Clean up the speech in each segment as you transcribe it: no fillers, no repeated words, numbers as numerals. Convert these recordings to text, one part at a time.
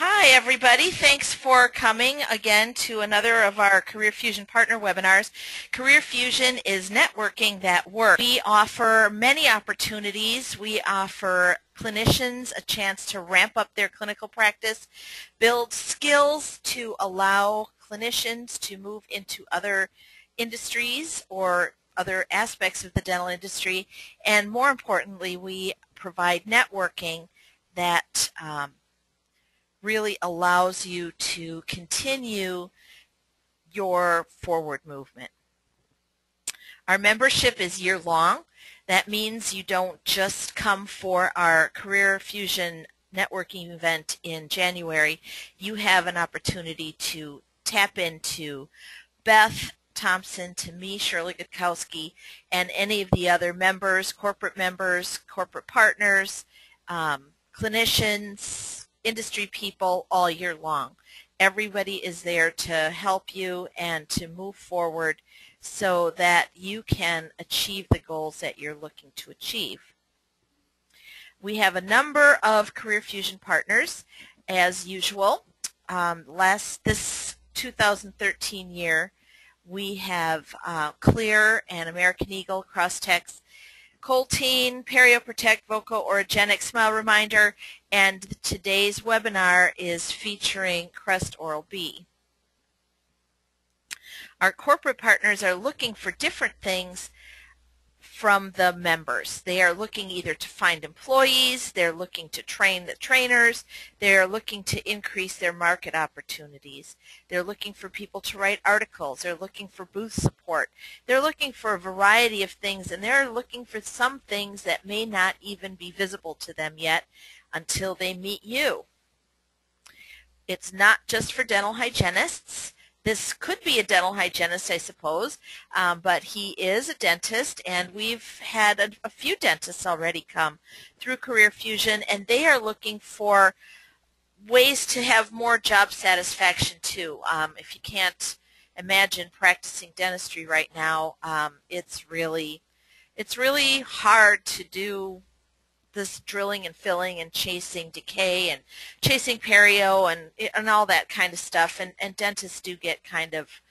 Hi, everybody. Thanks for coming again to another of our Career Fusion partner webinars. Career Fusion is networking that works. We offer many opportunities. We offer clinicians a chance to ramp up their clinical practice, build skills to allow clinicians to move into other industries or other aspects of the dental industry, and more importantly, we provide networking that really allows you to continue your forward movement. Our membership is year-long. That means you don't just come for our Career Fusion networking event in January. You have an opportunity to tap into Beth Thompson, to me, Shirley Gutkowski, and any of the other members, corporate partners, clinicians, industry people all year long. Everybody is there to help you and to move forward so that you can achieve the goals that you're looking to achieve. We have a number of Career Fusion partners as usual. This 2013 year we have Clear and American Eagle, Crosstex, Colteen, Perio Protect, Voco, Orogenic, Smile Reminder, and today's webinar is featuring Crest Oral-B. Our corporate partners are looking for different things from the members. They are looking either to find employees, they're looking to train the trainers, they're looking to increase their market opportunities, they're looking for people to write articles, they're looking for booth support, they're looking for a variety of things, and they're looking for some things that may not even be visible to them yet until they meet you. It's not just for dental hygienists. This could be a dental hygienist, I suppose, but he is a dentist, and we've had a few dentists already come through Career Fusion, and they are looking for ways to have more job satisfaction too. If you can't imagine practicing dentistry right now, it's really hard to do this drilling and filling and chasing decay and chasing perio and all that kind of stuff, and dentists do get kind of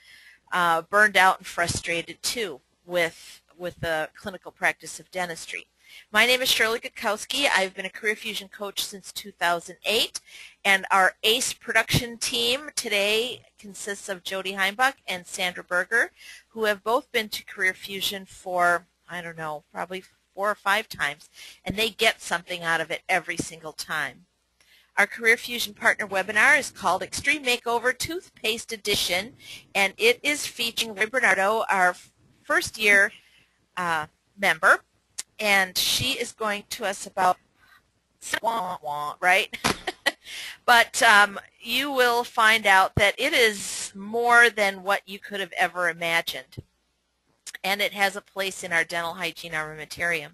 burned out and frustrated too with the clinical practice of dentistry. My name is Shirley Gutkowski. I've been a Career Fusion coach since 2008, and our ACE production team today consists of Jody Heimbach and Sandra Berger, who have both been to Career Fusion for, I don't know, probably 4 or 5 times, and they get something out of it every single time. Our Career Fusion partner webinar is called Extreme Makeover-Toothpaste Edition, and it is featuring Roy Bernardo, our first-year member, and she is going to us about right? But you will find out that it is more than what you could have ever imagined, and it has a place in our dental hygiene armamentarium.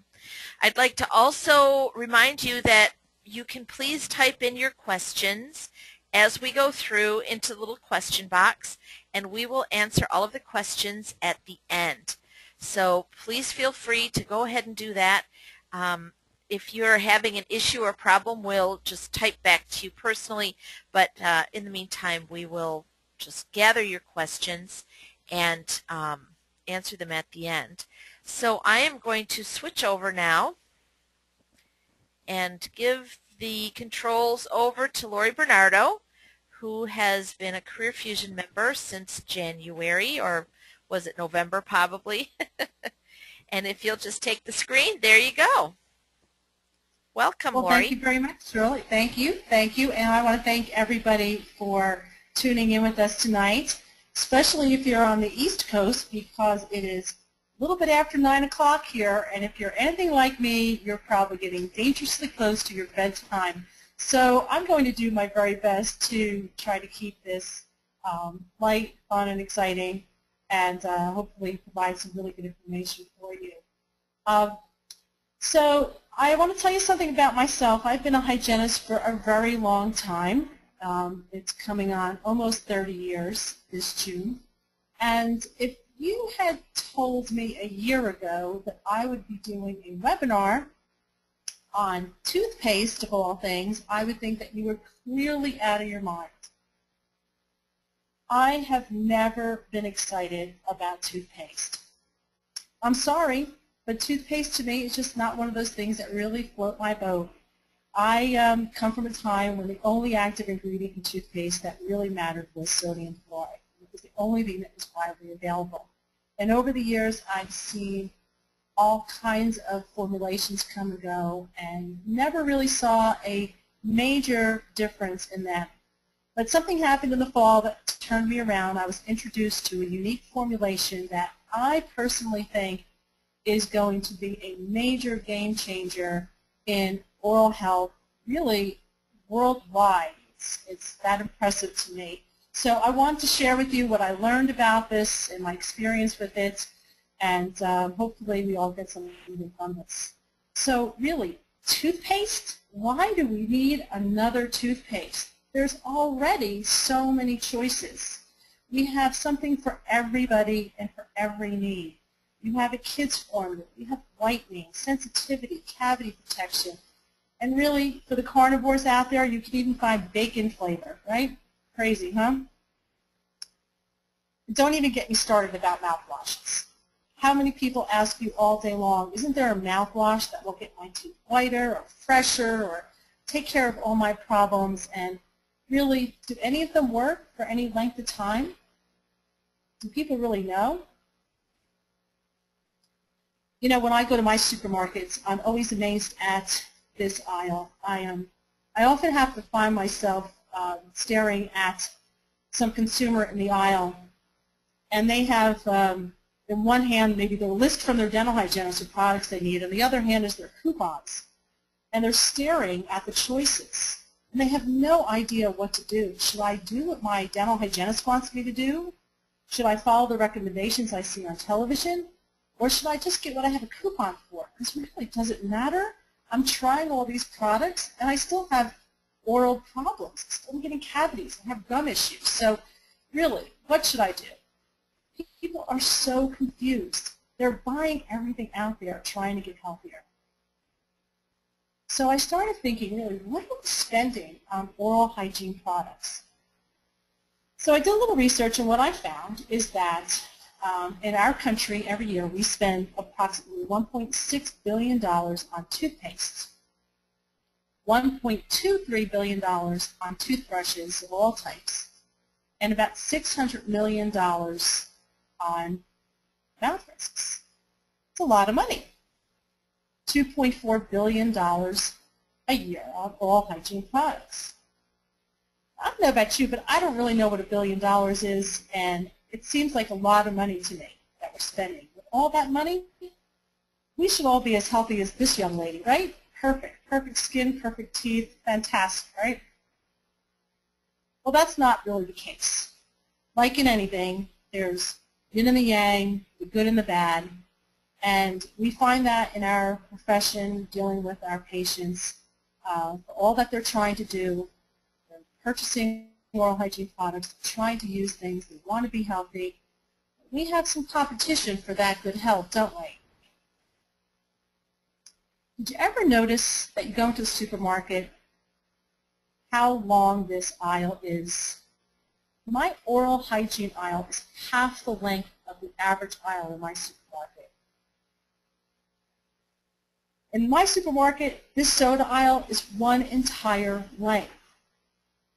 I'd like to also remind you that you can please type in your questions as we go through into the little question box, and we will answer all of the questions at the end. So please feel free to go ahead and do that. If you're having an issue or problem, we'll just type back to you personally, but in the meantime, we will just gather your questions and answer them at the end. So I am going to switch over now and give the controls over to Lori Bernardo, who has been a Career Fusion member since January, or was it November probably? And if you'll just take the screen, there you go. Welcome, Lori. Thank you very much, Shirley. Thank you. And I want to thank everybody for tuning in with us tonight, especially if you're on the East Coast, because it is a little bit after 9 o'clock here, and if you're anything like me, you're probably getting dangerously close to your bedtime. So I'm going to do my very best to try to keep this light, fun, and exciting, and hopefully provide some really good information for you. So I want to tell you something about myself. I've been a hygienist for a very long time. It's coming on almost 30 years this June. And if you had told me a year ago that I would be doing a webinar on toothpaste, of all things, I would think that you were clearly out of your mind. I have never been excited about toothpaste. I'm sorry, but toothpaste to me is just not one of those things that really float my boat. I come from a time when the only active ingredient in toothpaste that really mattered was sodium fluoride. It was the only thing that was widely available. And over the years, I've seen all kinds of formulations come and go and never really saw a major difference in them. But something happened in the fall that turned me around. I was introduced to a unique formulation that I personally think is going to be a major game changer in oral health, really worldwide. It's that impressive to me. So I want to share with you what I learned about this and my experience with it, and hopefully we all get something from this. So really, toothpaste? Why do we need another toothpaste? There's already so many choices. We have something for everybody and for every need. You have a kid's formula, you have whitening, sensitivity, cavity protection, and really, for the carnivores out there, you can even find bacon flavor, right? Crazy, huh? Don't even get me started about mouthwashes. How many people ask you all day long, isn't there a mouthwash that will get my teeth whiter or fresher or take care of all my problems? And really, do any of them work for any length of time? Do people really know? You know, when I go to my supermarkets, I'm always amazed at this aisle. I often have to find myself staring at some consumer in the aisle, and they have, in one hand, maybe their list from their dental hygienist of products they need, and the other hand is their coupons. And they're staring at the choices, and they have no idea what to do. Should I do what my dental hygienist wants me to do? Should I follow the recommendations I see on television? Or should I just get what I have a coupon for? Because really, does it matter? I'm trying all these products, and I still have oral problems. I'm getting cavities. I have gum issues. So really, what should I do? People are so confused. They're buying everything out there trying to get healthier. So I started thinking, really, what are we spending on oral hygiene products? So I did a little research, and what I found is that in our country, every year, we spend approximately $1.6 billion on toothpaste, $1.23 billion on toothbrushes of all types, and about $600 million on mouth risks. It's a lot of money. $2.4 billion a year on oral hygiene products. I don't know about you, but I don't really know what $1 billion is, and it seems like a lot of money to me that we're spending. With all that money, we should all be as healthy as this young lady, right? Perfect. Perfect skin, perfect teeth, fantastic, right? Well, that's not really the case. Like in anything, there's yin and the yang, the good and the bad, and we find that in our profession, dealing with our patients, all that they're trying to do, they're purchasing oral hygiene products, trying to use things, they want to be healthy. We have some competition for that good health, don't we? Did you ever notice that you go into the supermarket, how long this aisle is? My oral hygiene aisle is half the length of the average aisle in my supermarket. In my supermarket, this soda aisle is one entire length.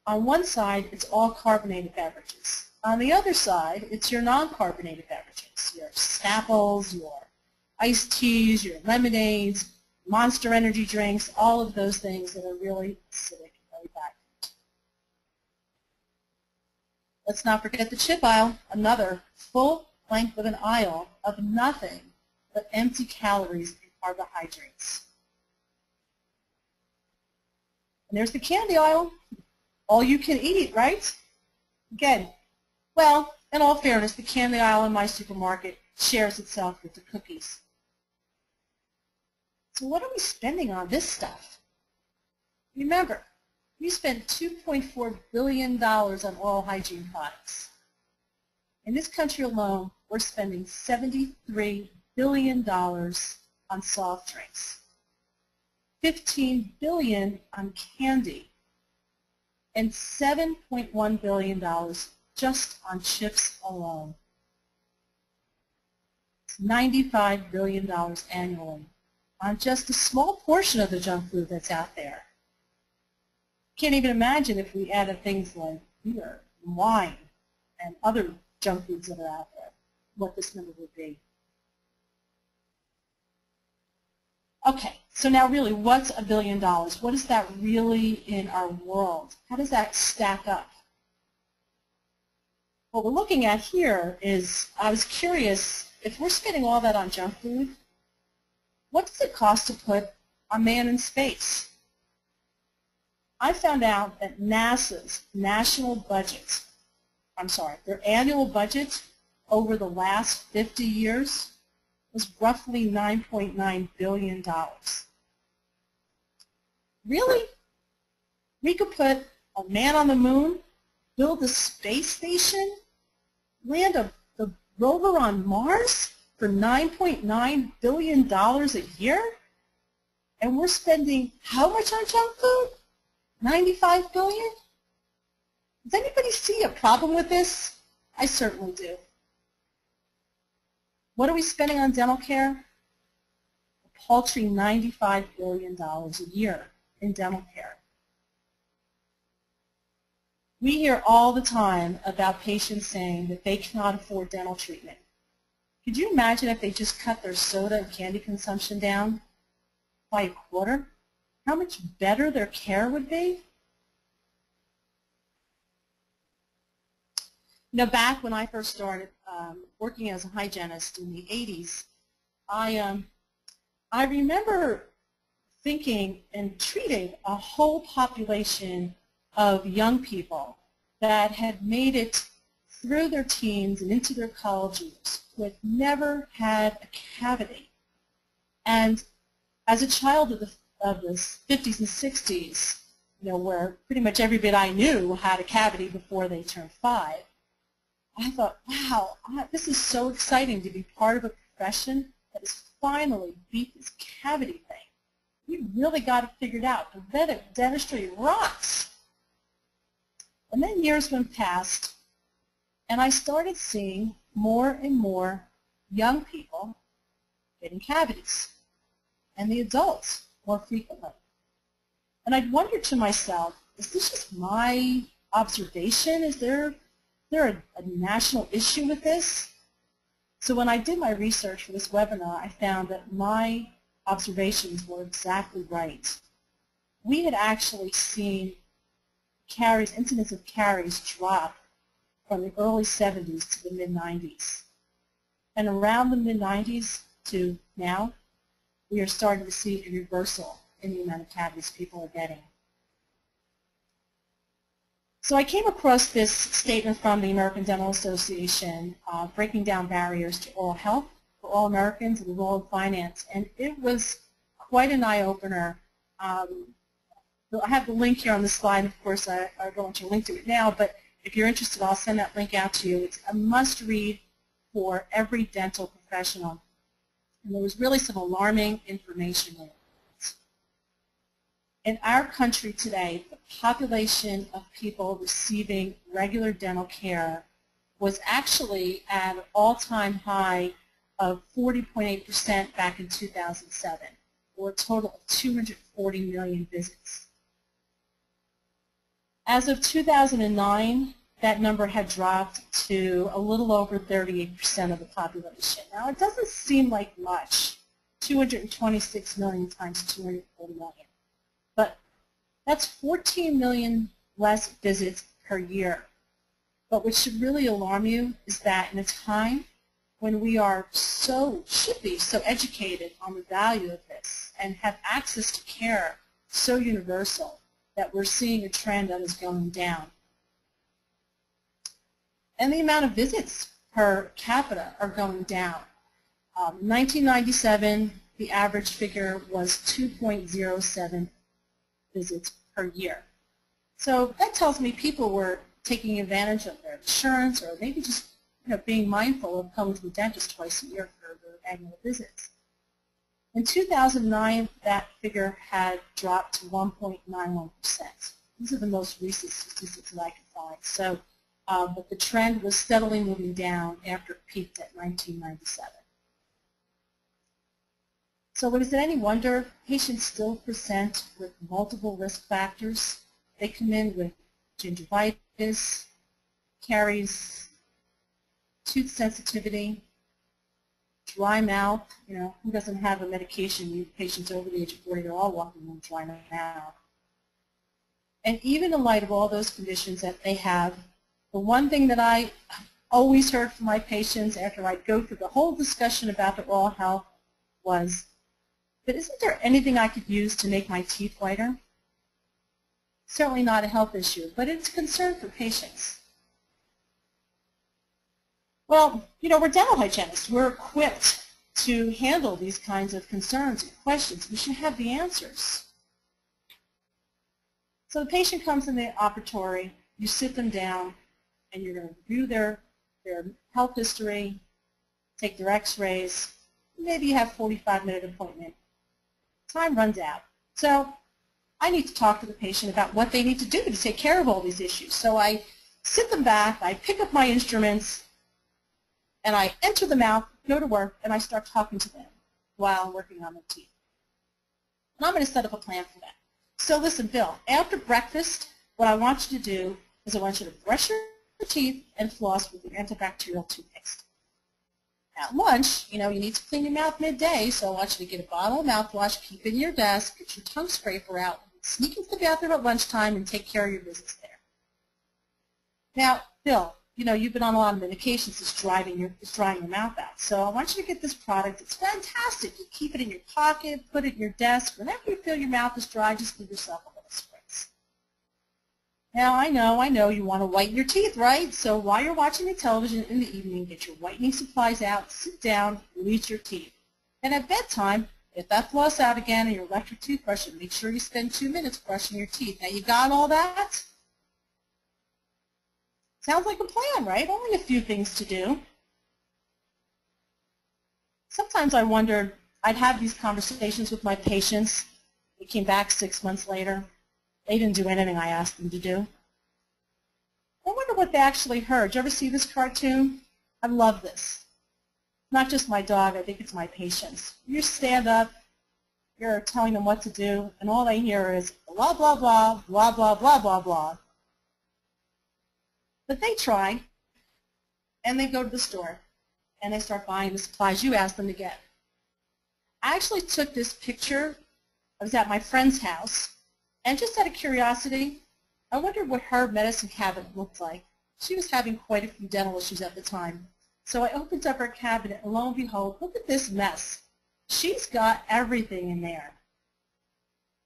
On one side, it's all carbonated beverages. On the other side, it's your non-carbonated beverages, your Snapples, your iced teas, your lemonades, Monster energy drinks, all of those things that are really acidic and very bad. Let's not forget the chip aisle, another full length of an aisle of nothing but empty calories and carbohydrates. And there's the candy aisle. All you can eat, right? Again, well, in all fairness, the candy aisle in my supermarket shares itself with the cookies. So what are we spending on this stuff? Remember, we spend $2.4 billion on oral hygiene products. In this country alone, we're spending $73 billion on soft drinks. $15 billion on candy, and $7.1 billion just on chips alone. It's $95 billion annually on just a small portion of the junk food that's out there. Can't even imagine if we added things like beer, and wine, and other junk foods that are out there, what this number would be. Okay, so now really, what's $1 billion? What is that really in our world? How does that stack up? What we're looking at here is, I was curious, if we're spending all that on junk food, what does it cost to put a man in space? I found out that NASA's national budget, their annual budget over the last 50 years was roughly $9.9 billion. Really? We could put a man on the moon, build a space station, land the rover on Mars for $9.9 billion a year? And we're spending how much on junk food? $95 billion? Does anybody see a problem with this? I certainly do. What are we spending on dental care? A paltry $95 billion a year in dental care. We hear all the time about patients saying that they cannot afford dental treatment. Could you imagine if they just cut their soda and candy consumption down by a quarter? How much better their care would be? You know, back when I first started working as a hygienist in the 80s, I remember thinking and treating a whole population of young people that had made it through their teens and into their college years who had never had a cavity. And as a child of the 50s and 60s, you know, where pretty much everybody I knew had a cavity before they turned 5, I thought, wow, this is so exciting to be part of a profession that has finally beat this cavity thing. We really got it figured out. Preventive dentistry rocks. And then years went past, and I started seeing more and more young people getting cavities, and the adults more frequently. And I'd wondered to myself, is this just my observation? Is there a national issue with this? So when I did my research for this webinar, I found that my observations were exactly right. We had actually seen caries, incidence of caries drop from the early 70s to the mid-90s. And around the mid-90s to now, we are starting to see a reversal in the amount of cavities people are getting. So I came across this statement from the American Dental Association, breaking down barriers to oral health for all Americans and the role of finance, and it was quite an eye-opener. I have the link here on the slide. Of course, I don't want to link to it now, but if you're interested, I'll send that link out to you. It's a must-read for every dental professional, and there was really some alarming information in it. In our country today, the population of people receiving regular dental care was actually at an all-time high of 40.8% back in 2007, or a total of 240 million visits. As of 2009, that number had dropped to a little over 38% of the population. Now, it doesn't seem like much, 226 million times 240 million. But that's 14 million less visits per year. But what should really alarm you is that in a time when we are should be so educated on the value of this and have access to care so universal, that we're seeing a trend that is going down. And the amount of visits per capita are going down. In 1997, the average figure was 2.07 visits per year. So that tells me people were taking advantage of their insurance, or maybe just being mindful of coming to the dentist twice a year for their annual visits. In 2009, that figure had dropped to 1.91%. These are the most recent statistics that I could find. So, but the trend was steadily moving down after it peaked at 1997. So is it any wonder patients still present with multiple risk factors? They come in with gingivitis, caries, tooth sensitivity, dry mouth. You know, who doesn't have a medication? Patients over the age of 40 are all walking with dry mouth. And even in light of all those conditions that they have, the one thing that I always heard from my patients after I'd go through the whole discussion about their oral health was, but isn't there anything I could use to make my teeth whiter? Certainly not a health issue, but it's a concern for patients. Well, you know, we're dental hygienists. We're equipped to handle these kinds of concerns and questions. We should have the answers. So the patient comes in the operatory, you sit them down, and you're going to review their health history, take their x-rays. Maybe you have a 45-minute appointment. Time runs out. So I need to talk to the patient about what they need to do to take care of all these issues. So I sit them back, I pick up my instruments, and I enter the mouth, go to work, and I start talking to them while I'm working on their teeth. And I'm going to set up a plan for that. So listen, Bill, after breakfast, what I want you to do is I want you to brush your teeth and floss with your antibacterial toothpaste. At lunch, you know, you need to clean your mouth midday, so I want you to get a bottle of mouthwash, keep it in your desk, get your tongue scraper out, sneak into the bathroom at lunchtime, and take care of your business there. Now, Bill, you know, you've been on a lot of medications that's drying your mouth out. So I want you to get this product. It's fantastic. You keep it in your pocket, put it in your desk. Whenever you feel your mouth is dry, just give yourself a little spritz. Now, I know you want to whiten your teeth, right? So while you're watching the television in the evening, get your whitening supplies out, sit down, bleach your teeth. And at bedtime, get that floss out again and your electric toothbrush, and make sure you spend 2 minutes brushing your teeth. Now, you got all that? Sounds like a plan, right? Only a few things to do. Sometimes I wondered, I'd have these conversations with my patients. They came back 6 months later. They didn't do anything I asked them to do. I wonder what they actually heard. Did you ever see this cartoon? I love this. Not just my dog, I think it's my patients. You stand up, you're telling them what to do, and all they hear is blah, blah, blah, blah, blah, blah, blah, blah. But they try, and they go to the store, and they start buying the supplies you asked them to get. I actually took this picture. I was at my friend's house, and just out of curiosity, I wondered what her medicine cabinet looked like. She was having quite a few dental issues at the time. So I opened up her cabinet, and lo and behold, look at this mess. She's got everything in there.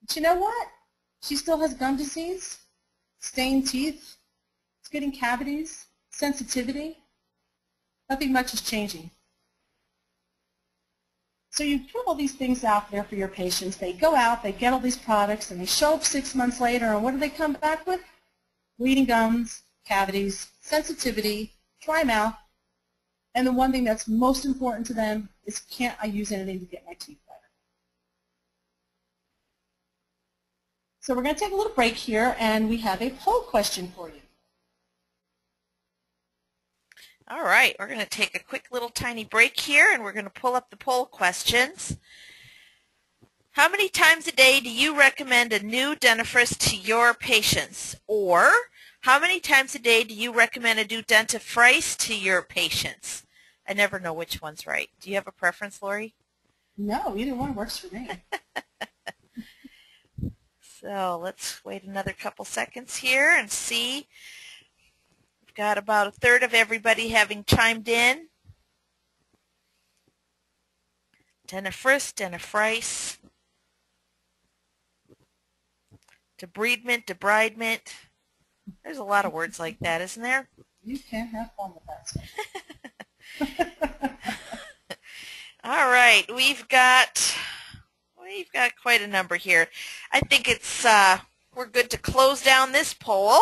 But you know what? She still has gum disease, stained teeth, getting cavities, sensitivity. Nothing much is changing. So you put all these things out there for your patients. They go out, they get all these products, and they show up 6 months later, and what do they come back with? Bleeding gums, cavities, sensitivity, dry mouth, and the one thing that's most important to them is, can't I use anything to get my teeth better? So we're going to take a little break here, and we have a poll question for you. All right, we're going to take a quick little tiny break here, and we're going to pull up the poll questions. How many times a day do you recommend a new dentifrice to your patients? Or how many times a day do you recommend a new dentifrice to your patients? I never know which one's right. Do you have a preference, Lori? No, either one works for me. So let's wait another couple seconds here and see. Got about a third of everybody having chimed in. Dentifrice, dentifrice, debridement, debridement. There's a lot of words like that, isn't there? You can have fun with that. All right, we've got quite a number here. I think it's we're good to close down this poll.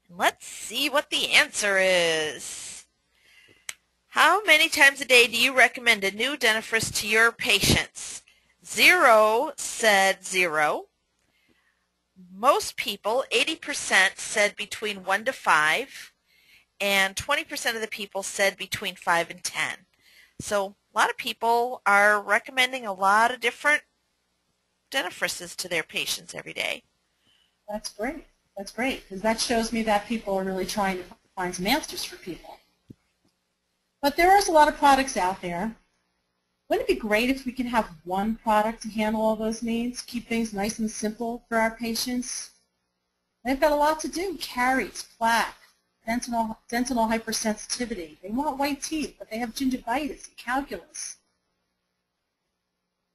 Let's see what the answer is. How many times a day do you recommend a new dentifrice to your patients? 0 said 0. Most people, 80%, said between 1 to 5, and 20% of the people said between 5 and 10. So a lot of people are recommending a lot of different dentifrices to their patients every day. That's great. That's great, because that shows me that people are really trying to find some answers for people. But there is a lot of products out there. Wouldn't it be great if we could have one product to handle all those needs, keep things nice and simple for our patients? They've got a lot to do. Caries, plaque, dental hypersensitivity. They want white teeth, but they have gingivitis and calculus.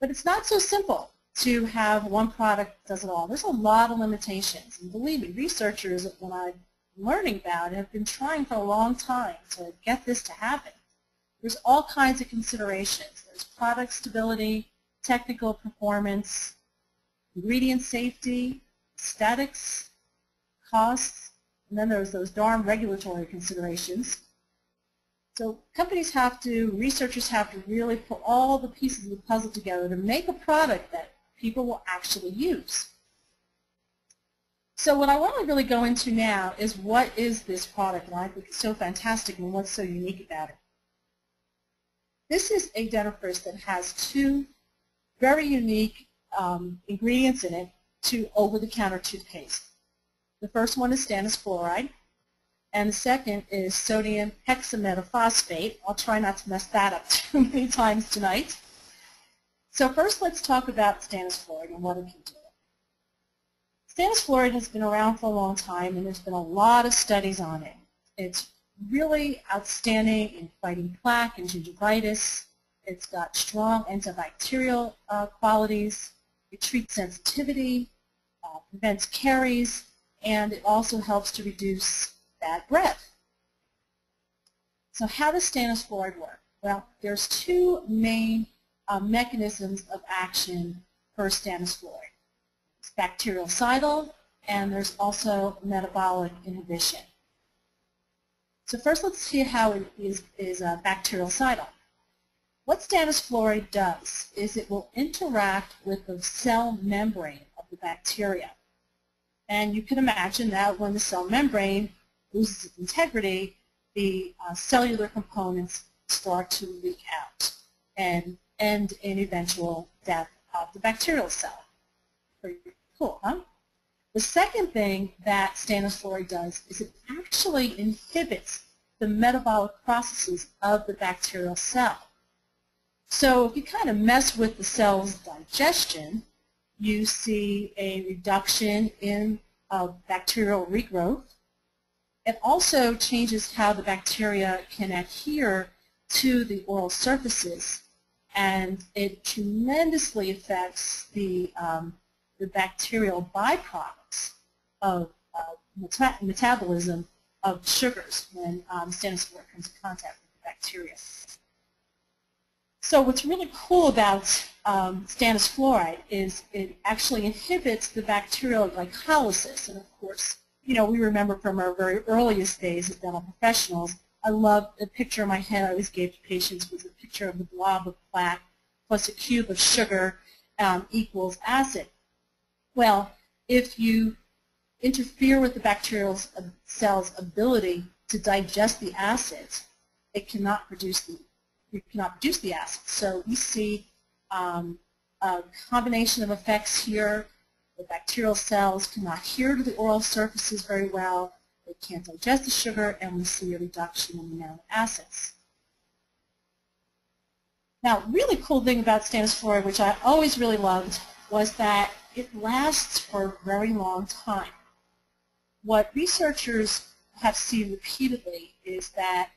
But it's not so simple to have one product that does it all. There's a lot of limitations. And believe me, researchers, when I'm learning about it, have been trying for a long time to get this to happen. There's all kinds of considerations. There's product stability, technical performance, ingredient safety, aesthetics, costs, and then there's those darn regulatory considerations. So companies have to, researchers have to really put all the pieces of the puzzle together to make a product that people will actually use. So what I want to really go into now is what is this product, and I think it's so fantastic and what's so unique about it. This is a dentifrice that has two very unique ingredients in it to over-the-counter toothpaste. The first one is stannous fluoride, and the second is sodium hexametaphosphate. I'll try not to mess that up too many times tonight. So first let's talk about stannous fluoride and what it can do. Stannous fluoride has been around for a long time, and there's been a lot of studies on it. It's really outstanding in fighting plaque and gingivitis. It's got strong antibacterial qualities. It treats sensitivity, prevents caries, and it also helps to reduce bad breath. So how does stannous fluoride work? Well, there's two main mechanisms of action for stannous fluoride. It's bactericidal, and there's also metabolic inhibition. So first let's see how it is bactericidal. What stannous fluoride does is it will interact with the cell membrane of the bacteria. And you can imagine that when the cell membrane loses its integrity, the cellular components start to leak out and end in eventual death of the bacterial cell. Pretty cool, huh? The second thing that stannous fluoride does is it actually inhibits the metabolic processes of the bacterial cell. So if you kind of mess with the cell's digestion, you see a reduction in bacterial regrowth. It also changes how the bacteria can adhere to the oral surfaces, and it tremendously affects the bacterial byproducts of metabolism of sugars when stannous fluoride comes in contact with the bacteria. So what's really cool about stannous fluoride is it actually inhibits the bacterial glycolysis. And of course, you know, we remember from our very earliest days as dental professionals, I love the picture in my head I always gave to patients was a picture of the blob of plaque plus a cube of sugar equals acid. Well, if you interfere with the bacterial cell's ability to digest the acids, it cannot produce the acids. So we see a combination of effects here. The bacterial cells cannot adhere to the oral surfaces very well. They can't digest the sugar, and we see a reduction in the amount of acids. Now, really cool thing about stannous fluoride, which I always really loved, was that it lasts for a very long time. What researchers have seen repeatedly is that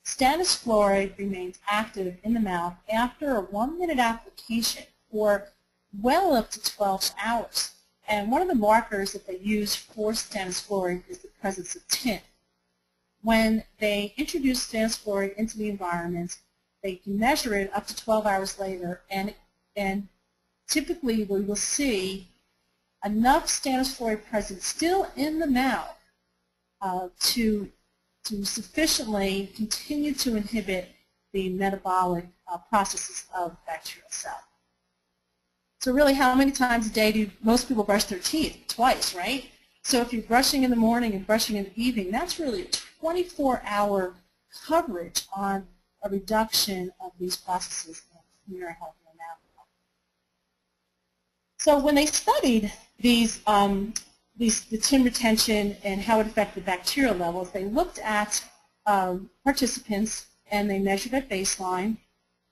stannous fluoride remains active in the mouth after a 1-minute application for well up to 12 hours. And one of the markers that they use for stannous fluoride is the presence of tin. When they introduce stannous fluoride into the environment, they can measure it up to 12 hours later, and typically we will see enough stannous fluoride present still in the mouth to sufficiently continue to inhibit the metabolic processes of the bacterial cell. So really, how many times a day do most people brush their teeth? Twice, right? So if you're brushing in the morning and brushing in the evening, that's really a 24-hour coverage on a reduction of these processes in your health and animal. So when they studied the tin retention and how it affected bacterial levels, they looked at participants and they measured at baseline,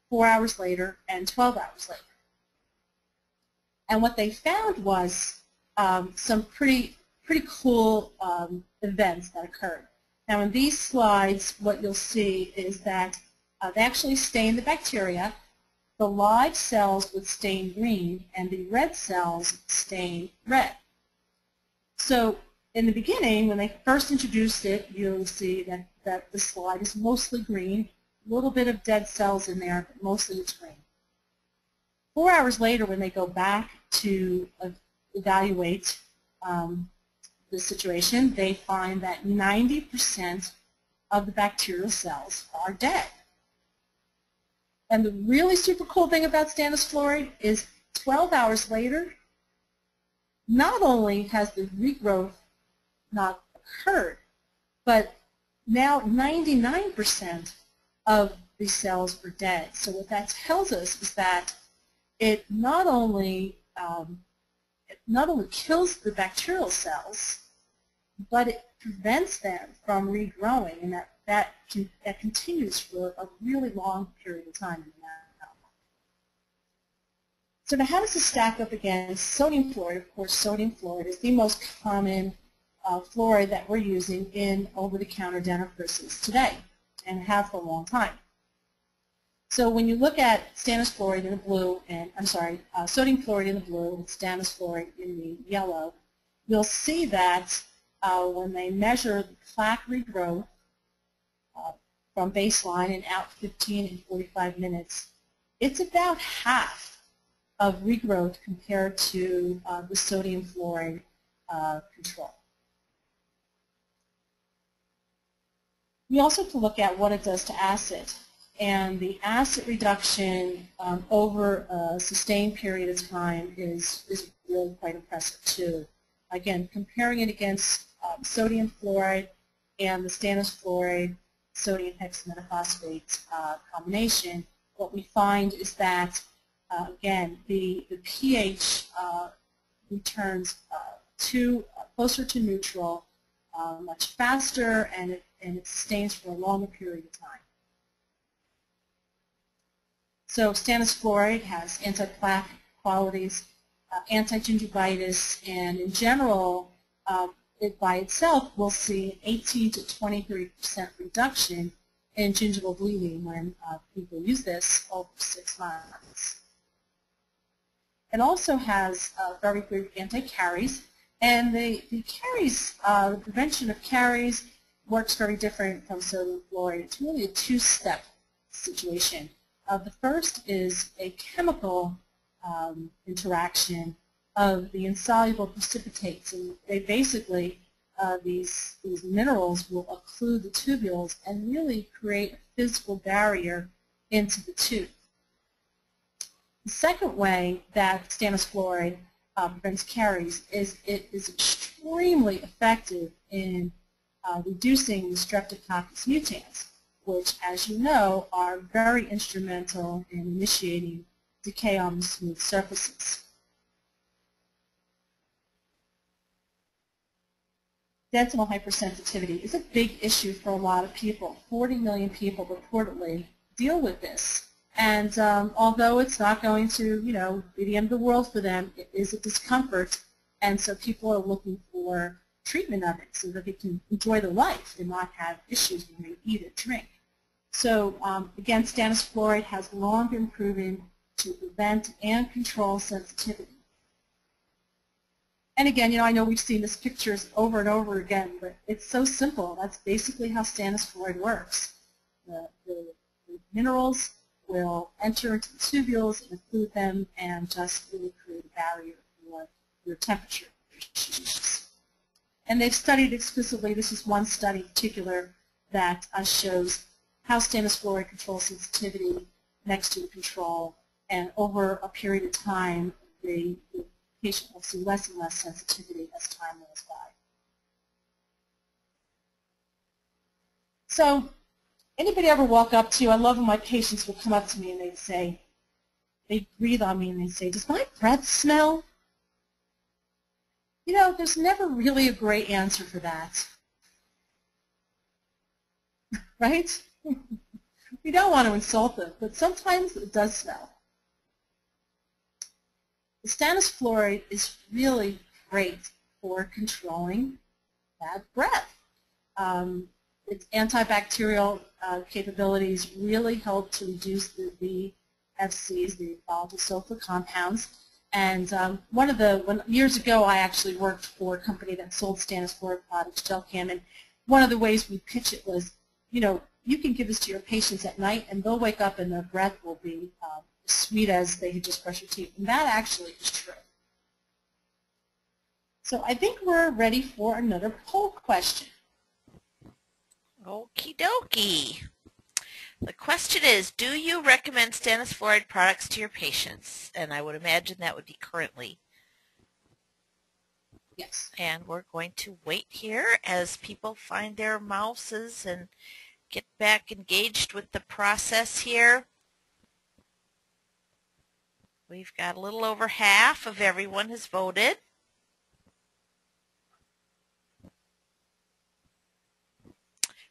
4 hours later, and 12 hours later. And what they found was some pretty cool events that occurred. Now in these slides, what you'll see is that they actually stain the bacteria. The live cells would stain green, and the red cells stain red. So in the beginning, when they first introduced it, you'll see that the slide is mostly green, a little bit of dead cells in there, but mostly it's green. 4 hours later, when they go back to evaluate the situation, they find that 90% of the bacterial cells are dead. And the really super cool thing about stannous fluoride is 12 hours later, not only has the regrowth not occurred, but now 99% of the cells are dead. So what that tells us is that it not only kills the bacterial cells, but it prevents them from regrowing, and that continues for a really long period of time in the animal. So now how does this stack up against sodium fluoride? Of course, sodium fluoride is the most common fluoride that we're using in over-the-counter dentifrices today, and have for a long time. So when you look at stannous fluoride in the blue, and sodium fluoride in the blue and stannous fluoride in the yellow, you'll see that when they measure the plaque regrowth from baseline and out 15 and 45 minutes, it's about half of regrowth compared to the sodium fluoride control. We also have to look at what it does to acid. And the acid reduction over a sustained period of time is really quite impressive too. Again, comparing it against sodium fluoride and the stannous fluoride sodium hexametaphosphate combination, what we find is that, again, the pH returns closer to neutral much faster, and it sustains for a longer period of time. So stannous fluoride has anti-plaque qualities, anti-gingivitis, and in general, it by itself will see an 18 to 23% reduction in gingival bleeding when people use this over 6 months. It also has very good anti-caries, and the caries, the prevention of caries works very different from sodium fluoride. It's really a two-step situation. The first is a chemical interaction of the insoluble precipitates, and they basically, these minerals will occlude the tubules and really create a physical barrier into the tooth. The second way that stannous fluoride prevents caries is it is extremely effective in reducing the Streptococcus mutans, which, as you know, are very instrumental in initiating decay on the smooth surfaces. Dental hypersensitivity is a big issue for a lot of people. 40 million people reportedly deal with this. And although it's not going to, be the end of the world for them, it is a discomfort. And so people are looking for treatment of it so that they can enjoy their life and not have issues when they eat or drink. So again, stannous fluoride has long been proven to prevent and control sensitivity. And again, I know we've seen these pictures over and over again, but it's so simple. That's basically how stannous fluoride works. The minerals will enter into the tubules and occlude them and just really create a barrier for your temperature issues. And they've studied exclusively, this is one study in particular that shows how stannous fluoride controls sensitivity next to the control, and over a period of time, the patient will see less and less sensitivity as time goes by. So, anybody ever walk up to you? I love when my patients will come up to me and they'd say, they'd breathe on me and they'd say, "Does my breath smell?" You know, there's never really a great answer for that. Right? We don't want to insult them, but sometimes it does smell. The stannous fluoride is really great for controlling bad breath. Its antibacterial capabilities really help to reduce the VFCs, the volatile sulfur compounds. And years ago, I actually worked for a company that sold stannous fluoride products, Gelcam, and one of the ways we pitch it was, you know, you can give this to your patients at night, and they'll wake up and their breath will be as sweet as they had just brushed their teeth. And that actually is true. So I think we're ready for another poll question. Okie dokie. The question is, do you recommend stannous fluoride products to your patients? And I would imagine that would be currently. Yes. And we're going to wait here as people find their mouses and get back engaged with the process here. We've got a little over half of everyone has voted.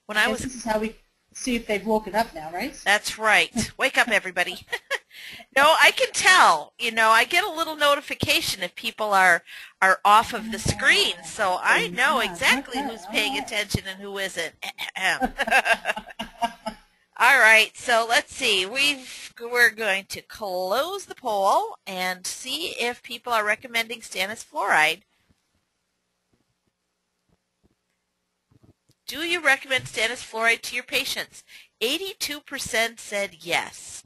This is how we see if they've woken up now, right? That's right. Wake up, everybody. No, I can tell. You know, I get a little notification if people are off of the screen, so I know exactly who's paying attention and who isn't. All right, so let's see. We're going to close the poll and see if people are recommending stannous fluoride. Do you recommend stannous fluoride to your patients? 82% said yes.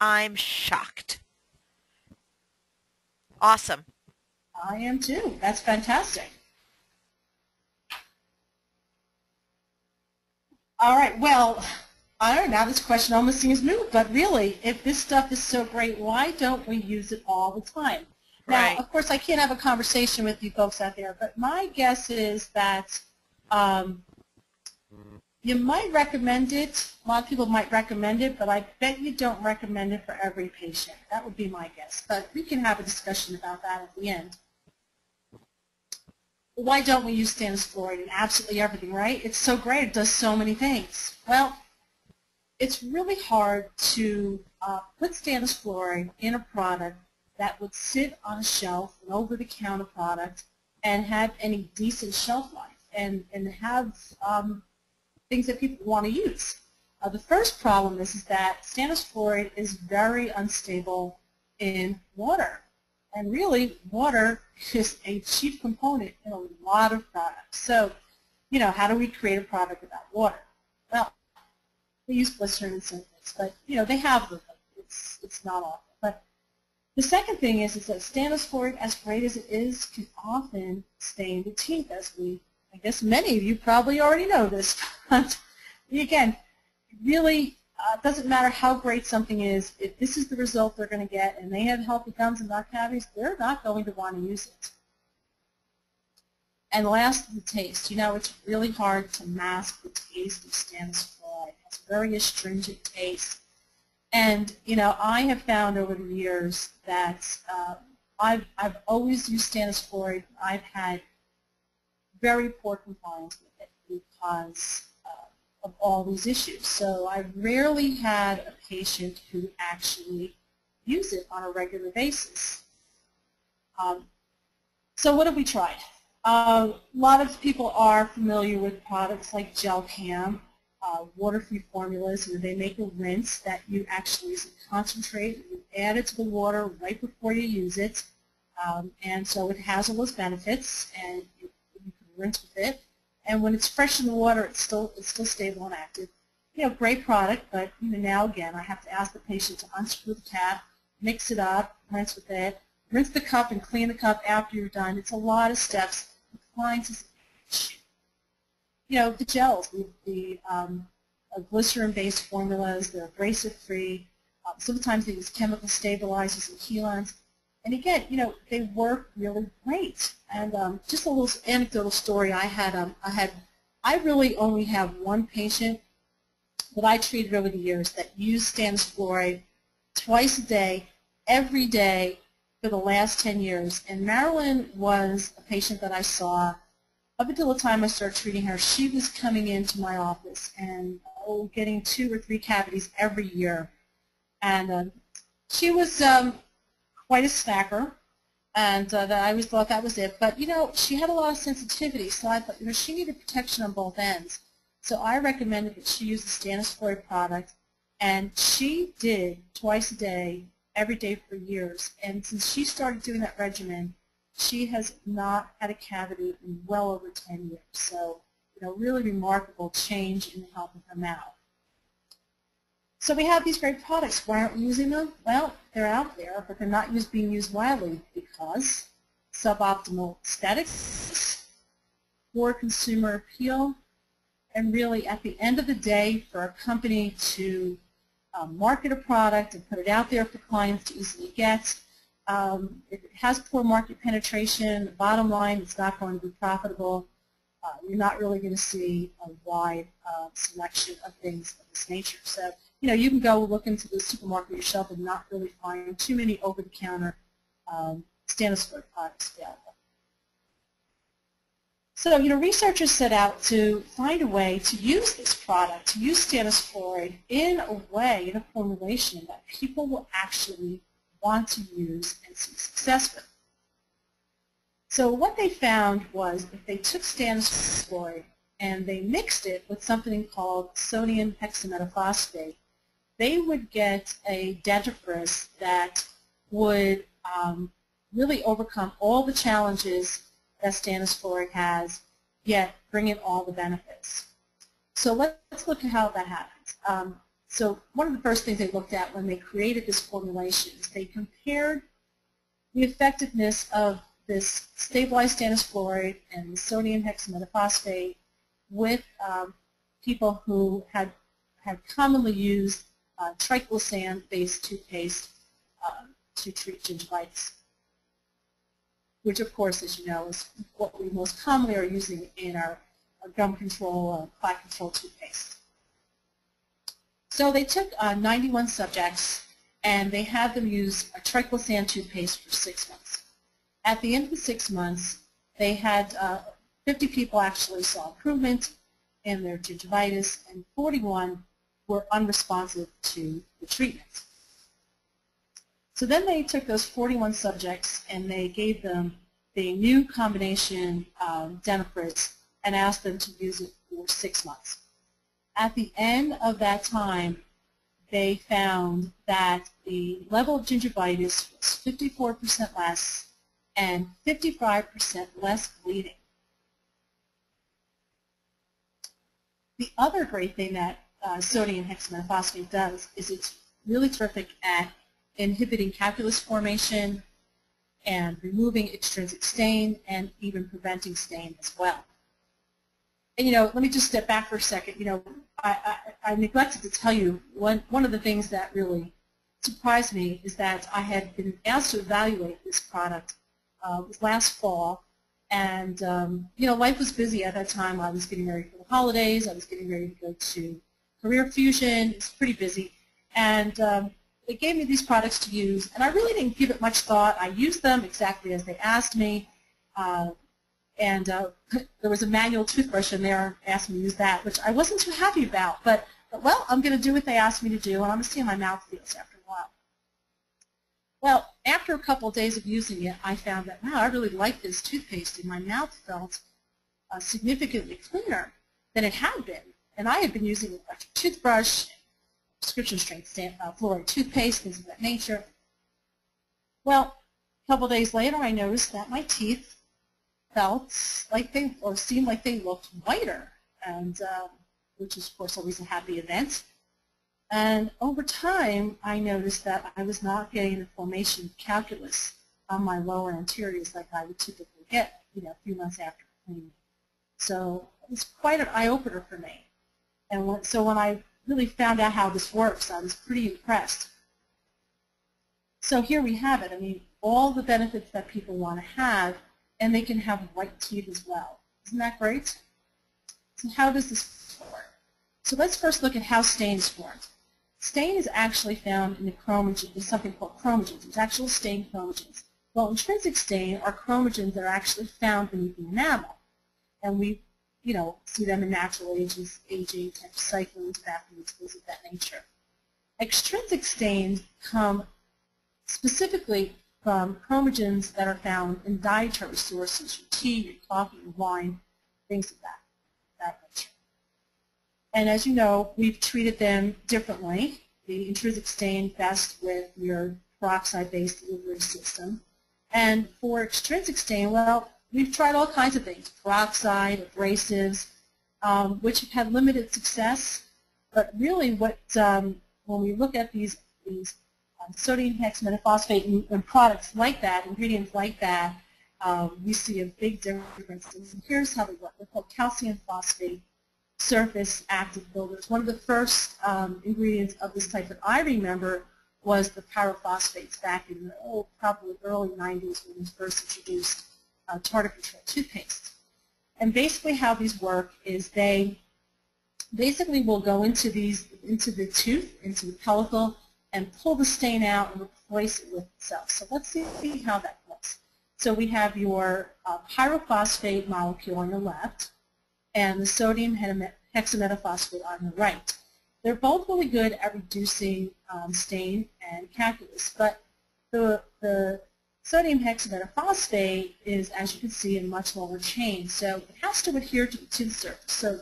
I'm shocked. Awesome. I am too. That's fantastic. All right, well, I don't know, now this question almost seems moot, but really, if this stuff is so great, why don't we use it all the time? Now, Right. Of course, I can't have a conversation with you folks out there, but my guess is that you might recommend it. A lot of people might recommend it, but I bet you don't recommend it for every patient. That would be my guess. But we can have a discussion about that at the end. Why don't we use stannous fluoride in absolutely everything, right? It's so great. It does so many things. Well, it's really hard to put stannous fluoride in a product that would sit on a shelf, an over-the-counter product, and have any decent shelf life and have things that people want to use. The first problem is that stannous fluoride is very unstable in water. And really, water is a chief component in a lot of products. So, you know, how do we create a product without water? Well, they use glycerin and some things, but, you know, they have them. It's not awful. But the second thing is that stannous fluoride, as great as it is, can often stain the teeth, as I guess many of you probably already know this. But again, really doesn't matter how great something is. If this is the result they're going to get and they have healthy gums and not cavities, they're not going to want to use it. And last, the taste. You know, it's really hard to mask the taste of stannous fluoride. It has a very astringent taste. And, you know, I have found over the years that I've always used stannous fluoride. I've had very poor compliance with it because of all these issues. So I rarely had a patient who actually used it on a regular basis. So what have we tried? A lot of people are familiar with products like Gelcam, water-free formulas, where they make a rinse that you actually use a concentrate, you add it to the water right before you use it, and so it has all those benefits, and you can rinse with it. And when it's fresh in the water, it's still stable and active. You know, great product, but you know, now again, I have to ask the patient to unscrew the cap, mix it up, rinse with it, rinse the cup and clean the cup after you're done. It's a lot of steps. Compliance is, you know, the gels, the glycerin-based formulas. They're abrasive-free. Sometimes they use chemical stabilizers and chelons. And again, they work really great. And just a little anecdotal story I really only have one patient that I treated over the years that used stannous fluoride twice a day, every day, for the last 10 years. And Marilyn was a patient that I saw up until the time I started treating her. She was coming into my office and getting 2 or 3 cavities every year. And she was quite a snacker, and I always thought that was it. But, she had a lot of sensitivity, so I thought, she needed protection on both ends. So I recommended that she use the stannous fluoride product, and she did twice a day, every day for years. And since she started doing that regimen, she has not had a cavity in well over 10 years. So, really remarkable change in the health of her mouth. So we have these great products. Why aren't we using them? Well, they're out there, but they're not being used widely because suboptimal aesthetics, poor consumer appeal, and really at the end of the day, for a company to market a product and put it out there for clients to easily get, if it has poor market penetration, the bottom line, it's not going to be profitable. You're not really going to see a wide selection of things of this nature. So, you can go look into the supermarket yourself and not really find too many over-the-counter stannous fluoride products available. So, researchers set out to find a way to use this product, to use stannous fluoride in a way, in a formulation that people will actually want to use and see success with. So what they found was if they took stannous fluoride and they mixed it with something called sodium hexametaphosphate, they would get a dentifrice that would really overcome all the challenges that stannous fluoride has, yet bring in all the benefits. So let's look at how that happens. So one of the first things they looked at when they created this formulation is they compared the effectiveness of this stabilized stannous fluoride and the sodium hexametaphosphate with people who had commonly used triclosan-based toothpaste to treat gingivitis, which of course, as you know, is what we most commonly are using in our gum control, plaque control toothpaste. So they took 91 subjects and they had them use a triclosan toothpaste for 6 months. At the end of the 6 months, they had 50 people actually saw improvement in their gingivitis, and 41 were unresponsive to the treatment. So then they took those 41 subjects and they gave them the new combination dentifrice and asked them to use it for 6 months. At the end of that time, they found that the level of gingivitis was 54% less and 55% less bleeding. The other great thing that sodium hexametaphosphate does is it's really terrific at inhibiting calculus formation and removing extrinsic stain and even preventing stain as well. And let me just step back for a second. I neglected to tell you one of the things that really surprised me is that I had been asked to evaluate this product last fall, and life was busy at that time. I was getting ready for the holidays. I was getting ready to go to CareerFusion. It was pretty busy, and they gave me these products to use, and I really didn't give it much thought. I used them exactly as they asked me, and there was a manual toothbrush in there, asked me to use that, which I wasn't too happy about, but well, I'm going to do what they asked me to do, and I'm going to see how my mouth feels after a while. Well, after a couple of days of using it, I found that, wow, I really like this toothpaste, and my mouth felt significantly cleaner than it had been. And I had been using an electric toothbrush, prescription strength fluoride toothpaste, things of that nature. Well, a couple of days later, I noticed that my teeth felt like they, or seemed like they looked whiter, and which is, of course, always a happy event. And over time, I noticed that I was not getting the formation of calculus on my lower anteriors like I would typically get, a few months after cleaning. So it was quite an eye-opener for me. And so when I really found out how this works, I was pretty impressed. So here we have it. I mean, all the benefits that people want to have, and they can have white teeth as well. Isn't that great? So how does this work? So let's first look at how stain is formed. Stain is actually found in the chromogen, in something called chromogens. There's actual stain chromogens. Well, intrinsic stain are chromogens that are actually found beneath the enamel. And we, see them in natural aging, tetracyclines, bacteria, things of that nature. Extrinsic stains come specifically from chromogens that are found in dietary sources, your tea, your coffee, your wine, things of that nature. And as you know, we've treated them differently. The intrinsic stain best with your peroxide-based delivery system. And for extrinsic stain, well, we've tried all kinds of things, peroxide, abrasives, which have had limited success. But really when we look at these sodium hexametaphosphate and products like that, ingredients like that, we see a big difference. And here's how they work. They're called calcium phosphate surface active builders. One of the first ingredients of this type that I remember was the pyrophosphates back in the probably early 90s when it was first introduced tartar control toothpaste. And basically how these work is they basically will go into the tooth, into the pellicle, and pull the stain out and replace it with itself. So let's see how that looks. So we have your pyrophosphate molecule on the left and the sodium hexametaphosphate on the right. They're both really good at reducing stain and calculus, but the sodium hexametaphosphate is, as you can see, in much longer chain, so it has to adhere to the tooth surface. So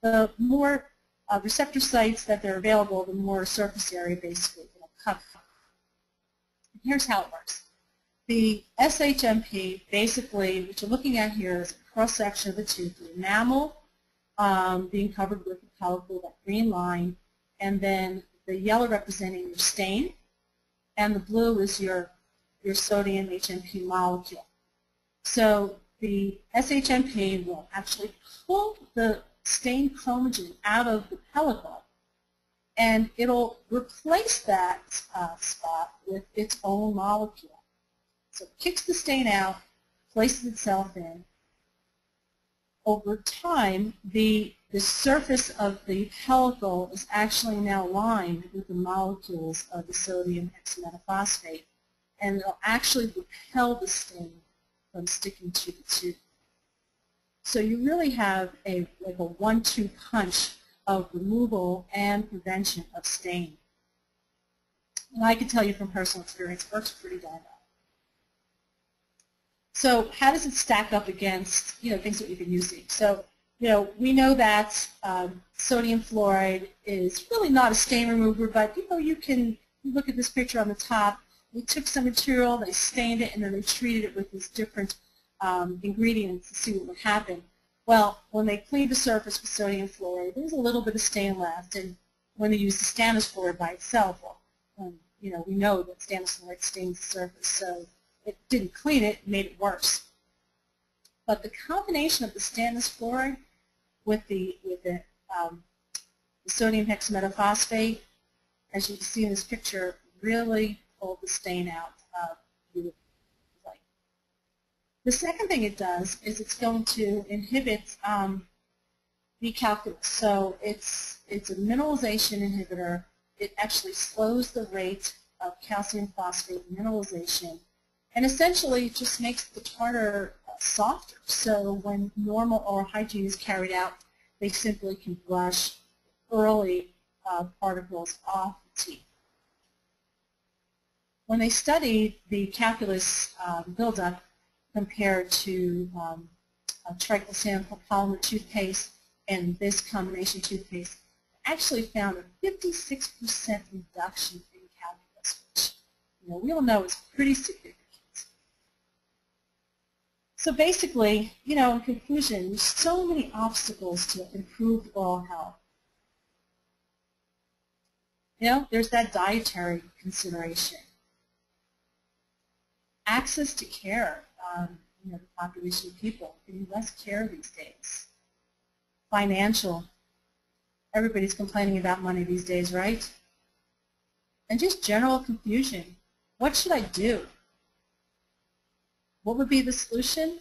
the more receptor sites that they're available, the more surface area basically it'll cover. Here's how it works. The SHMP, basically, what you're looking at here is a cross-section of the tooth, the enamel being covered with the pellicle, that green line, and then the yellow representing your stain, and the blue is your sodium HMP molecule. So the SHMP will actually pull the stain chromogen out of the pellicle, and it'll replace that spot with its own molecule. So it kicks the stain out, places itself in. Over time, the surface of the pellicle is actually now lined with the molecules of the sodium hexametaphosphate, and it'll actually repel the stain from sticking to the tooth. So you really have like a 1-2 punch of removal and prevention of stain. And I can tell you from personal experience, it works pretty darn well. So how does it stack up against things that we've been using? So we know that sodium fluoride is really not a stain remover, but you can look at this picture on the top. We took some material, they stained it, and then they treated it with these different ingredients to see what would happen. Well, when they cleaned the surface with sodium fluoride, there's a little bit of stain left, and when they used the stannous fluoride by itself, well, we know that stannous fluoride stains the surface, so it didn't clean it, it made it worse. But the combination of the stannous fluoride with the sodium hexametaphosphate, as you can see in this picture, really pulled the stain out beautifully. The second thing it does is it's going to inhibit the calculus. So it's a mineralization inhibitor. It actually slows the rate of calcium phosphate mineralization, and essentially it just makes the tartar softer. So when normal oral hygiene is carried out, they simply can brush early particles off the teeth. When they studied the calculus buildup compared to triclosan polymer toothpaste and this combination toothpaste, actually found a 56% reduction in calculus, which we all know is pretty significant. So basically, in conclusion, there's so many obstacles to improved oral health. There's that dietary consideration. Access to care, the population of people getting less care these days. Financial. Everybody's complaining about money these days, right? And just general confusion. What should I do? What would be the solution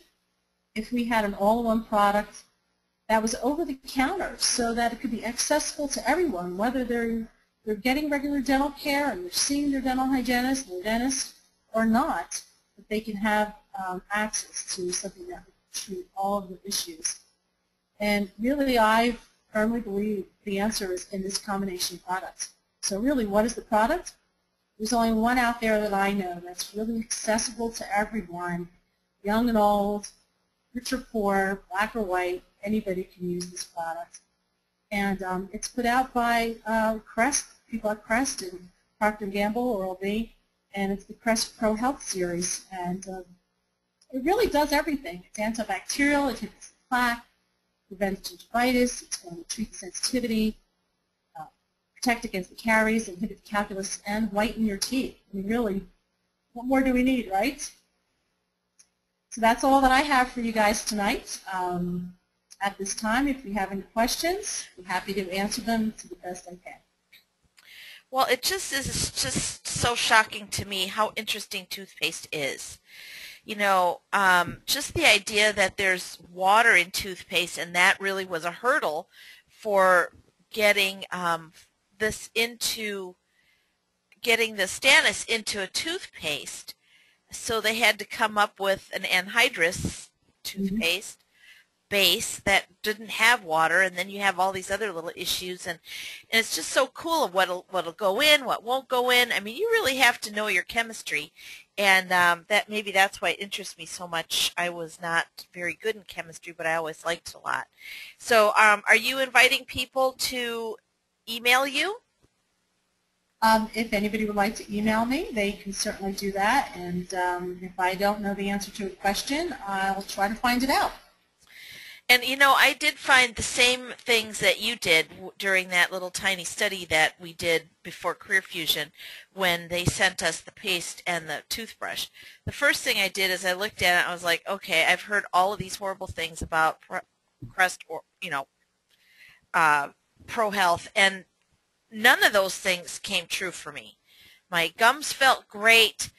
if we had an all-in-one product that was over the counter so that it could be accessible to everyone, whether they're getting regular dental care and they're seeing their dental hygienist or dentist or not, that they can have access to something that would treat all of the issues. And really, I firmly believe the answer is in this combination product. So really, what is the product? There's only one out there that I know that's really accessible to everyone, young and old, rich or poor, black or white. Anybody can use this product. And it's put out by Crest, people at Crest and Procter & Gamble, Oral-B, and it's the Crest Pro Health series. And it really does everything. It's antibacterial, it hits plaque, prevents gingivitis, it's going to treat sensitivity, protect against the caries, inhibit the calculus, and whiten your teeth. I mean, really, what more do we need, right? So that's all that I have for you guys tonight. At this time, if you have any questions, I'm happy to answer them to the best I can. Well, it just is just so shocking to me how interesting toothpaste is. You know, just the idea that there's water in toothpaste, and that really was a hurdle for getting getting the stannous into a toothpaste. So they had to come up with an anhydrous toothpaste base that didn't have water, and then you have all these other little issues, and it's just so cool of what'll go in, what won't go in. I mean, you really have to know your chemistry, and maybe that's why it interests me so much. I was not very good in chemistry, but I always liked it a lot. So are you inviting people to email you? If anybody would like to email me, they can certainly do that, and if I don't know the answer to a question, I'll try to find it out. And, you know, I did find the same things that you did during that little tiny study that we did before CareerFusion when they sent us the paste and the toothbrush. The first thing I did is I looked at it and I was like, okay, I've heard all of these horrible things about Crest or, Pro Health, and none of those things came true for me. My gums felt great.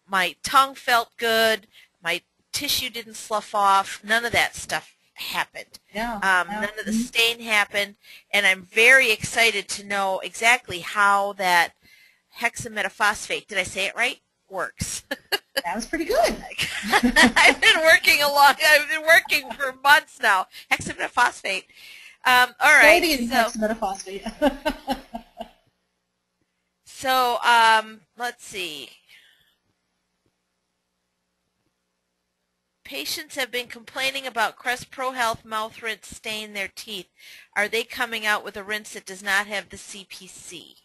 My tongue felt good. My tissue didn't slough off. None of that stuff happened. Yeah. None of the stain happened, and I'm very excited to know exactly how that hexametaphosphate, did I say it right, works. That was pretty good. I've been working for months now. Hexametaphosphate. All right. Hexametaphosphate. So let's see. Patients have been complaining about Crest Pro Health mouth rinse stain their teeth. Are they coming out with a rinse that does not have the CPC?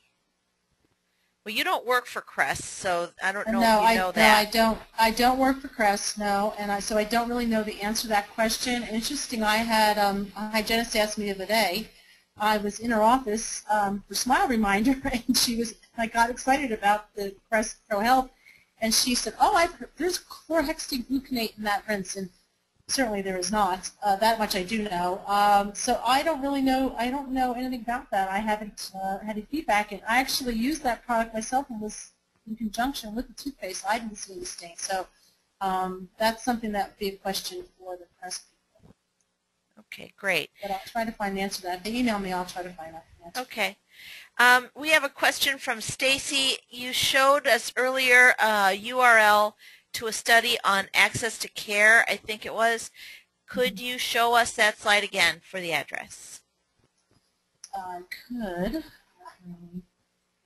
Well, you don't work for Crest, so I don't know if you know that. No, I don't work for Crest, no, and so I don't really know the answer to that question. Interesting, I had a hygienist ask me the other day. I was in her office for Smile Reminder, and I got excited about the Crest Pro Health. And she said, oh, there's chlorhexidine in that rinse, and certainly there is not. That much I do know. So I don't really know, I don't know anything about that. I haven't had any feedback, and I actually used that product myself and was in conjunction with the toothpaste. I didn't see any stain. So that's something that would be a question for the Crest people. Okay, great. But I'll try to find the answer to that. If they email me, I'll try to find out the answer. Okay. We have a question from Stacy. You showed us earlier a URL to a study on access to care, I think it was. Could you show us that slide again for the address? I could. Let me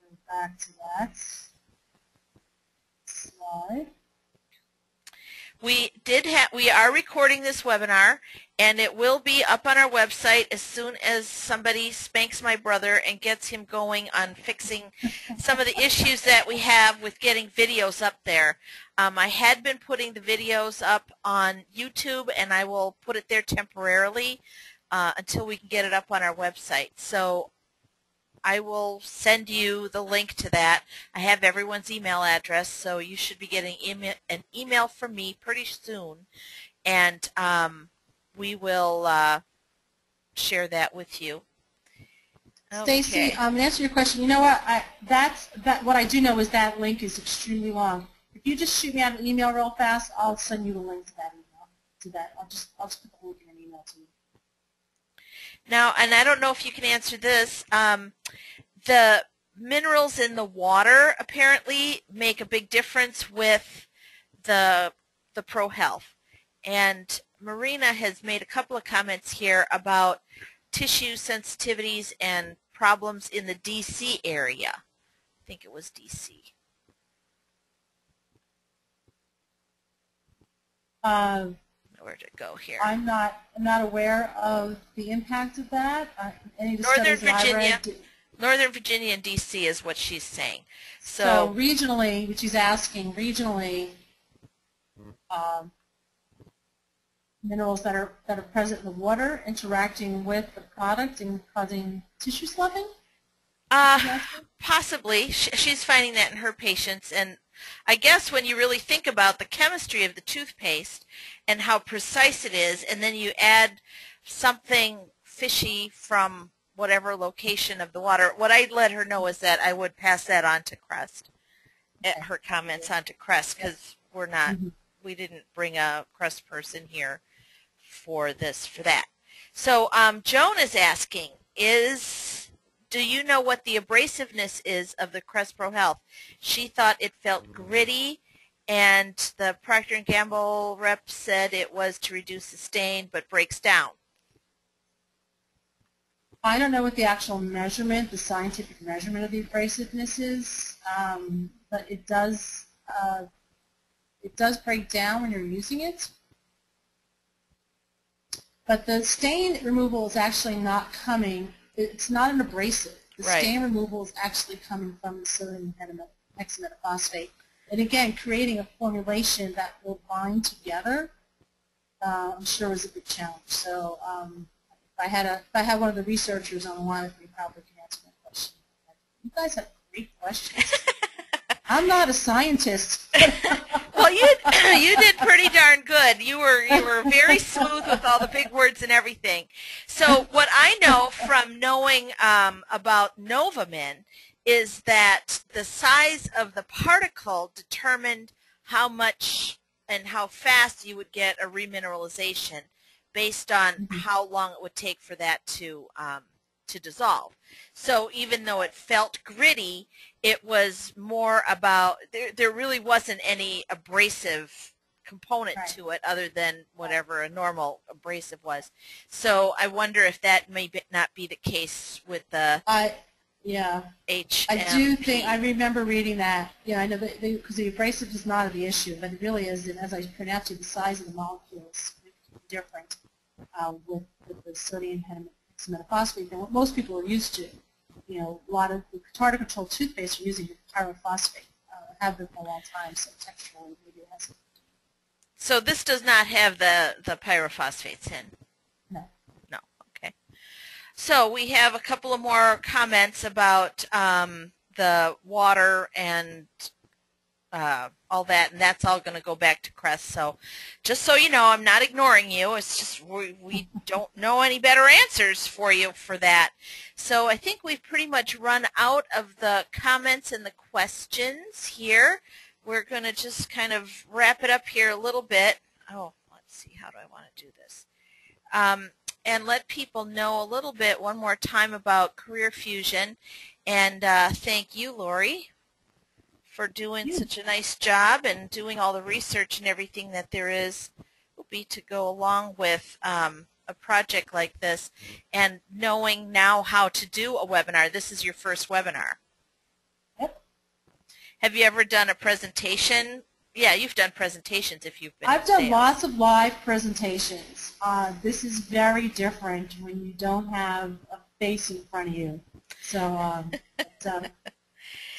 go back to that slide. We are recording this webinar, and it will be up on our website as soon as somebody spanks my brother and gets him going on fixing some of the issues that we have with getting videos up there. I had been putting the videos up on YouTube, and I will put it there temporarily until we can get it up on our website. So I will send you the link to that. I have everyone's email address, so you should be getting an email from me pretty soon, and we will share that with you. Stacy, Okay. to answer your question, you know what? What I do know is that link is extremely long. If you just shoot me out an email real fast, I'll send you the link to that email. To that, I'll just put the link in an email to you. Now, and I don't know if you can answer this. The minerals in the water apparently make a big difference with the Pro Health. And Marina has made a couple of comments here about tissue sensitivities and problems in the DC area. I think it was DC. Where'd it go here? I'm not aware of the impact of that. Any of the Northern studies that I Virginia. read, Northern Virginia and DC is what she's saying. so regionally, which she's asking, regionally, minerals that are present in the water interacting with the product and causing tissue sloughing? Possibly. She's finding that in her patients, and I guess when you really think about the chemistry of the toothpaste and how precise it is, and then you add something fishy from whatever location of the water, what I'd let her know is that I would pass that on to Crest, her comments on to Crest, because we're not, we didn't bring a Crest person here for this, for that. So Joan is asking, do you know what the abrasiveness is of the Crest Pro Health? She thought it felt gritty, and the Procter & Gamble rep said it was to reduce the stain, but breaks down. I don't know what the actual measurement, the scientific measurement of the abrasiveness is, but it does break down when you're using it. But the stain removal is actually not coming. It's not an abrasive. The stain removal is actually coming from the sodium hexametaphosphate. And again, creating a formulation that will bind together, I'm sure is a big challenge. So if I had one of the researchers on the line, we probably can answer that question. You guys have great questions. I'm not a scientist. Well, you did pretty darn good. You were very smooth with all the big words and everything. So what I know from knowing about Novamin is that the size of the particle determined how much and how fast you would get a remineralization based on how long it would take for that to dissolve. So even though it felt gritty, it was more about, there really wasn't any abrasive component to it other than whatever a normal abrasive was. So I wonder if that may not be the case with the HMP. I do think, I remember reading that. Yeah, I know that because the abrasive is not the issue, but it really is, and as I pointed out to you, the size of the molecule is different with the sodium hexametaphosphate than what most people are used to. You know, a lot of the tartar-controlled toothpaste are using pyrophosphate, have been for a long time, so texturally maybe it has. So this does not have the pyrophosphates in? No. No, okay. So we have a couple of more comments about the water and all that, and that's all going to go back to Crest. So just so you know, I'm not ignoring you. It's just we don't know any better answers for you for that. So I think we've pretty much run out of the comments and the questions here. We're going to just kind of wrap it up here a little bit. Oh, let's see. How do I want to do this? And let people know a little bit one more time about CareerFusion. And thank you, Lori, for doing such a nice job and doing all the research and everything that there is will be to go along with a project like this and knowing now how to do a webinar. This is your first webinar. Yep. Have you ever done a presentation? Yeah, you've done presentations if you've been I've done lots of live presentations. This is very different when you don't have a face in front of you. So it's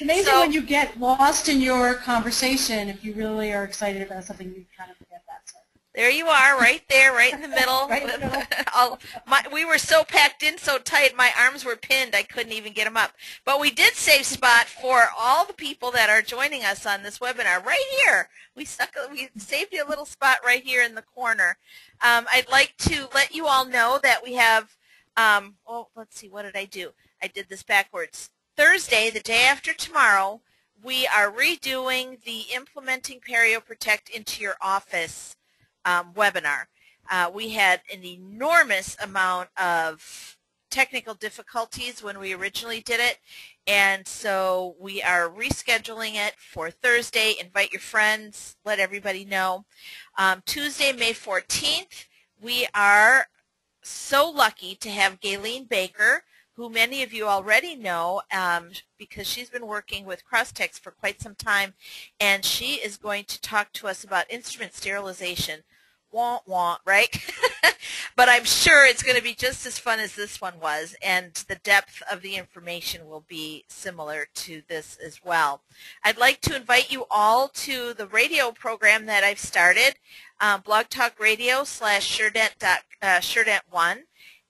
amazing when you get lost in your conversation. If you really are excited about something, you kind of forget that. So. There you are, right there, right in the middle. Right in the middle. We were so packed in so tight, my arms were pinned. I couldn't even get them up. But we did save spot for all the people that are joining us on this webinar right here. We saved you a little spot right here in the corner. I'd like to let you all know that we have Oh, let's see, what did I do? I did this backwards. Thursday, the day after tomorrow, we are redoing the Implementing PerioProtect into Your Office webinar. We had an enormous amount of technical difficulties when we originally did it, and so we are rescheduling it for Thursday. Invite your friends, let everybody know. Tuesday, May 14th, we are so lucky to have Gayleen Baker, who many of you already know because she's been working with Crosstex for quite some time, and she is going to talk to us about instrument sterilization. Wah, wah, right? But I'm sure it's going to be just as fun as this one was, and the depth of the information will be similar to this as well. I'd like to invite you all to the radio program that I've started, Blog Talk Radio / Sherdent1,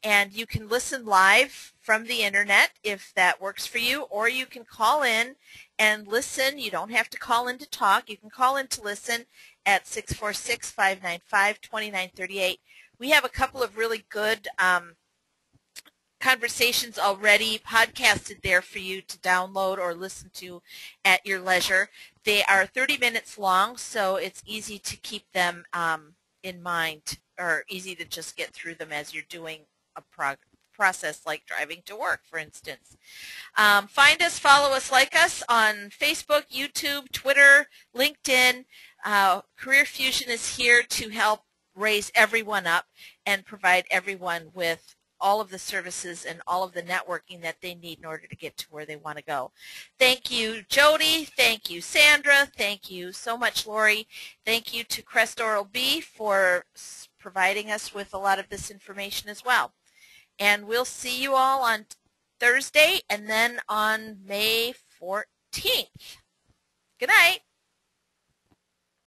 and you can listen live from the internet if that works for you, or you can call in and listen. You don't have to call in to talk. You can call in to listen at 646-595-2938. We have a couple of really good conversations already podcasted there for you to download or listen to at your leisure. They are 30 minutes long, so it's easy to keep them in mind, or easy to just get through them as you're doing a process like driving to work, for instance. Find us, follow us, like us on Facebook, YouTube, Twitter, LinkedIn. CareerFusion is here to help raise everyone up and provide everyone with all of the services and all of the networking that they need in order to get to where they want to go. Thank you, Jody. Thank you, Sandra. Thank you so much, Lori. Thank you to Crest Oral-B for providing us with a lot of this information as well. And we'll see you all on Thursday and then on May 14th. Good night.